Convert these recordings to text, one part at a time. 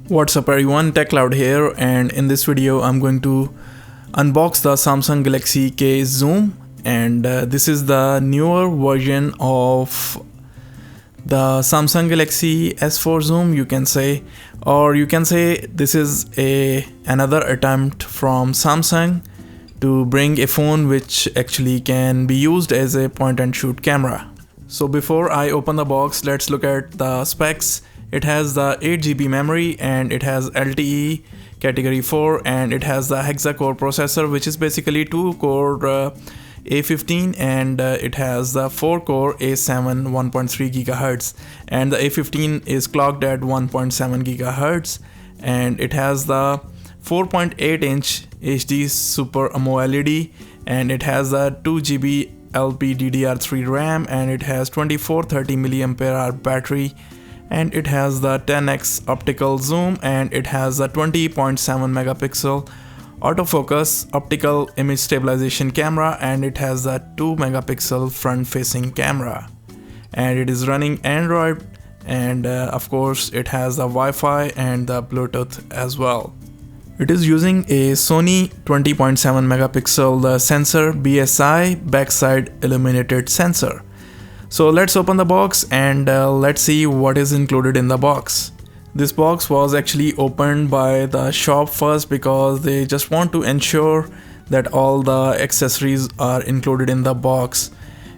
What's up everyone, TechCloud here, and in this video I'm going to unbox the Samsung Galaxy K Zoom, and this is the newer version of the Samsung Galaxy S4 Zoom, you can say, or you can say this is another attempt from Samsung to bring a phone which actually can be used as a point and shoot camera. So before I open the box, let's look at the specs. It has the 8GB memory and it has LTE category 4 and it has the hexa-core processor, which is basically 2-core A15, and it has the 4-core A7 1.3 GHz, and the A15 is clocked at 1.7 GHz, and it has the 4.8-inch HD Super AMOLED, and it has the 2GB LPDDR3 RAM, and it has 2430 mAh battery, and it has the 10x optical zoom, and it has the 20.7 megapixel autofocus optical image stabilization camera, and it has the 2 megapixel front facing camera, and it is running Android, and of course it has the Wi-Fi and the Bluetooth as well. It is using a Sony 20.7 megapixel sensor BSI backside illuminated sensor. So let's open the box and let's see what is included in the box. This box was actually opened by the shop first because they just want to ensure that all the accessories are included in the box.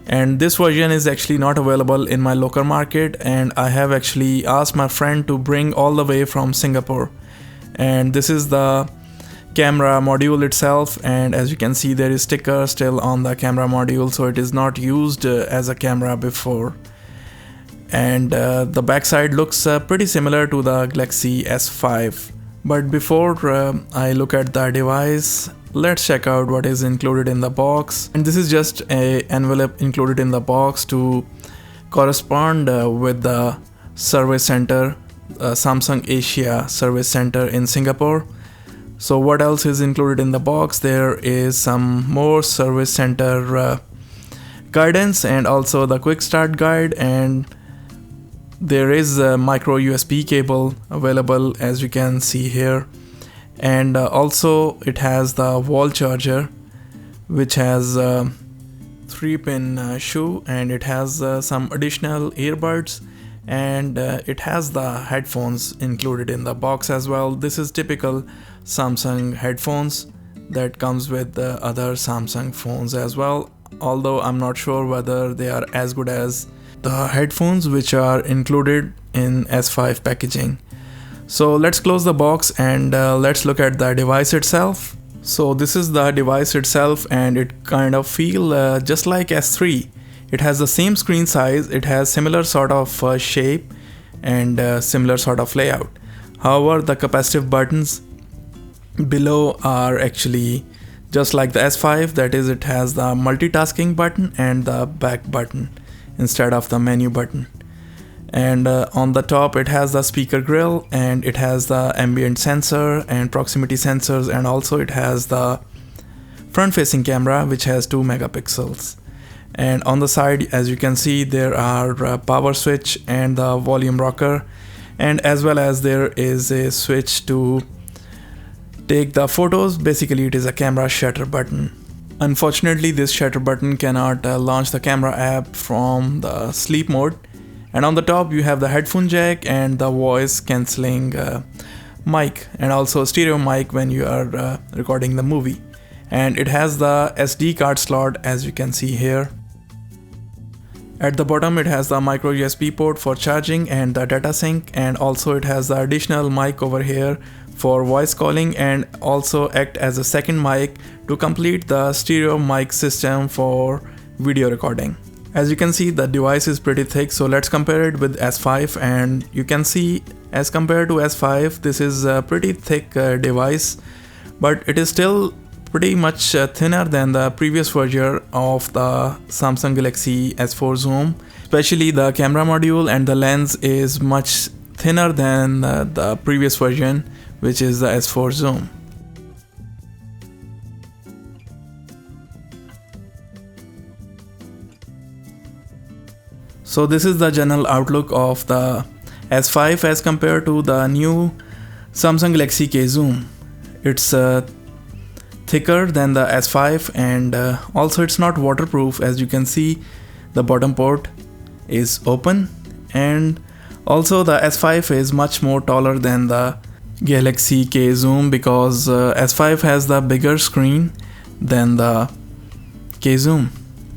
And this version is actually not available in my local market, and I have actually asked my friend to bring all the way from Singapore. And this is the camera module itself, and as you can see there is sticker still on the camera module, so it is not used as a camera before. And the backside looks pretty similar to the Galaxy S5. But before I look at the device, let's check out what is included in the box. And this is just an envelope included in the box to correspond with the service center, Samsung Asia service center in Singapore. So what else is included in the box? There is some more service center guidance and also the quick start guide, and there is a micro USB cable available, as you can see here, and also it has the wall charger which has 3-pin shoe, and it has some additional earbuds, and it has the headphones included in the box as well. This is typical Samsung headphones that comes with the other Samsung phones as well, although I'm not sure whether they are as good as the headphones which are included in S5 packaging. So let's close the box and let's look at the device itself. So this is the device itself, and it kind of feel just like S3. It has the same screen size, it has similar sort of shape and similar sort of layout. However, the capacitive buttons below are actually just like the S5, that is, it has the multitasking button and the back button instead of the menu button. And on the top it has the speaker grill, and it has the ambient sensor and proximity sensors, and also it has the front facing camera which has 2 megapixels. And on the side, as you can see, there are power switch and the volume rocker, and as well as there is a switch to take the photos. Basically it is a camera shutter button. Unfortunately, this shutter button cannot launch the camera app from the sleep mode. And on the top you have the headphone jack and the voice cancelling mic, and also stereo mic when you are recording the movie. And it has the SD card slot, as you can see here. At the bottom it has the micro USB port for charging and the data sync, and also it has the additional mic over here for voice calling, and also act as a second mic to complete the stereo mic system for video recording. As you can see, the device is pretty thick, so let's compare it with S5, and you can see as compared to S5 this is a pretty thick device, but it is still pretty much thinner than the previous version of the Samsung Galaxy S4 Zoom. Especially the camera module and the lens is much thinner than the previous version, which is the S4 Zoom. So this is the general outlook of the S5 as compared to the new Samsung Galaxy K Zoom. It's thicker than the S5 and also it's not waterproof. As you can see, the bottom port is open, and also the S5 is much more taller than the Galaxy K Zoom because S5 has the bigger screen than the K Zoom.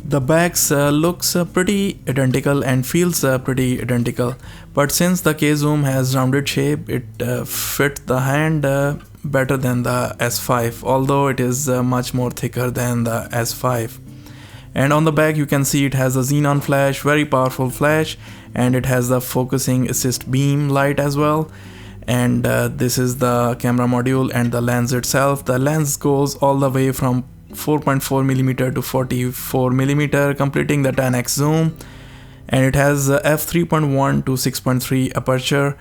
The backs looks pretty identical and feels pretty identical, but since the K Zoom has rounded shape, it fit the hand better than the S5, although it is much more thicker than the S5. And on the back you can see it has a Xenon flash, very powerful flash, and it has the focusing assist beam light as well. And this is the camera module and the lens itself. The lens goes all the way from 4.4mm to 44mm, completing the 10x zoom, and it has f3.1 to 6.3 aperture.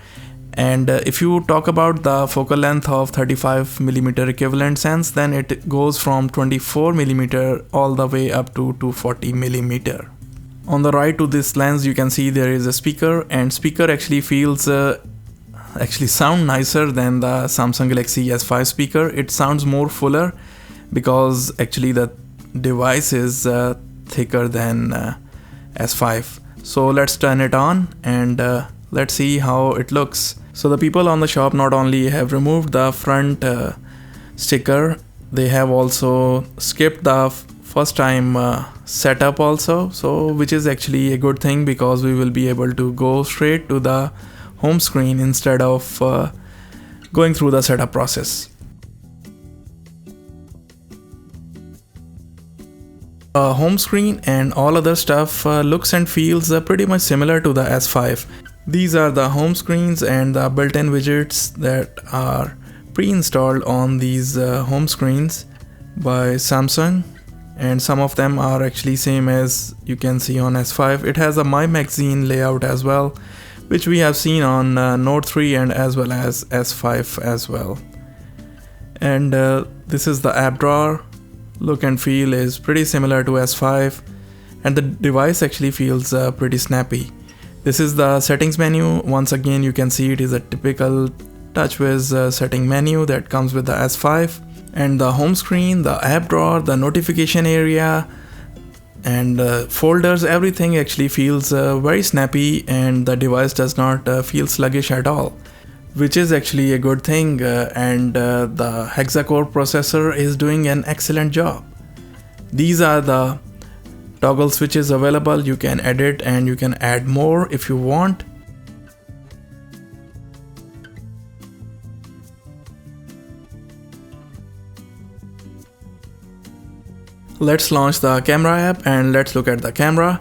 And if you talk about the focal length of 35mm equivalent sense, then it goes from 24mm all the way up to 240mm. On the right to this lens you can see there is a speaker, and speaker actually feels sound nicer than the Samsung Galaxy S5 speaker. It sounds more fuller because actually the device is thicker than S5. So let's turn it on and let's see how it looks. So the people on the shop not only have removed the front sticker, they have also skipped the first time setup also, so which is actually a good thing because we will be able to go straight to the home screen instead of going through the setup process. Home screen and all other stuff looks and feels pretty much similar to the S5. These are the home screens and the built-in widgets that are pre-installed on these home screens by Samsung, and some of them are actually same as you can see on S5. It has a My Magazine layout as well, which we have seen on Note 3 and as well as S5 as well. And this is the app drawer. Look and feel is pretty similar to S5, and the device actually feels pretty snappy. This is the settings menu. Once again you can see it is a typical TouchWiz setting menu that comes with the S5. And the home screen, the app drawer, the notification area and folders, everything actually feels very snappy, and the device does not feel sluggish at all, which is actually a good thing. And the hexa-core processor is doing an excellent job. These are the toggle switches available. You can edit and you can add more if you want. Let's launch the camera app and let's look at the camera.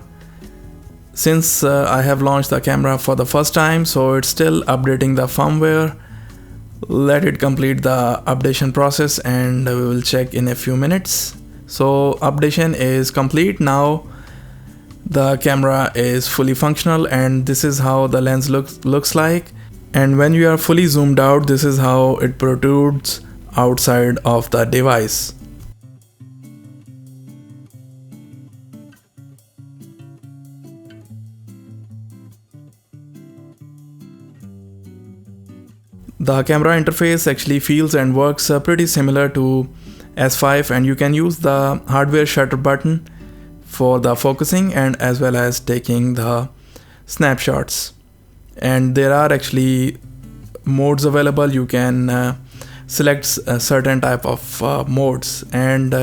Since I have launched the camera for the first time, so it's still updating the firmware. Let it complete the updation process and we will check in a few minutes. So updation is complete. Now the camera is fully functional, and this is how the lens looks like. And when you are fully zoomed out, this is how it protrudes outside of the device. The camera interface actually feels and works pretty similar to S5, and you can use the hardware shutter button for the focusing and as well as taking the snapshots. And there are actually modes available. You can select a certain type of modes, and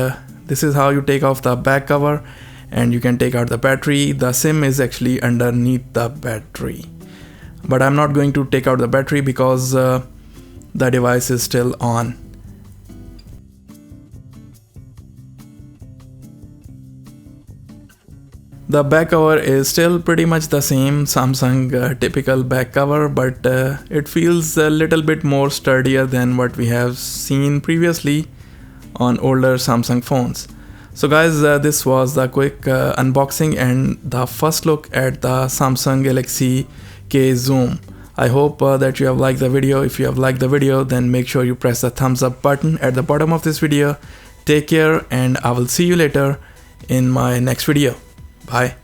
this is how you take off the back cover, and you can take out the battery. The SIM is actually underneath the battery, but I'm not going to take out the battery because the device is still on. The back cover is still pretty much the same Samsung typical back cover, but it feels a little bit more sturdier than what we have seen previously on older Samsung phones. So guys, this was the quick unboxing and the first look at the Samsung Galaxy K Zoom. I hope that you have liked the video. If you have liked the video, then make sure you press the thumbs up button at the bottom of this video. Take care, and I will see you later in my next video. Bye.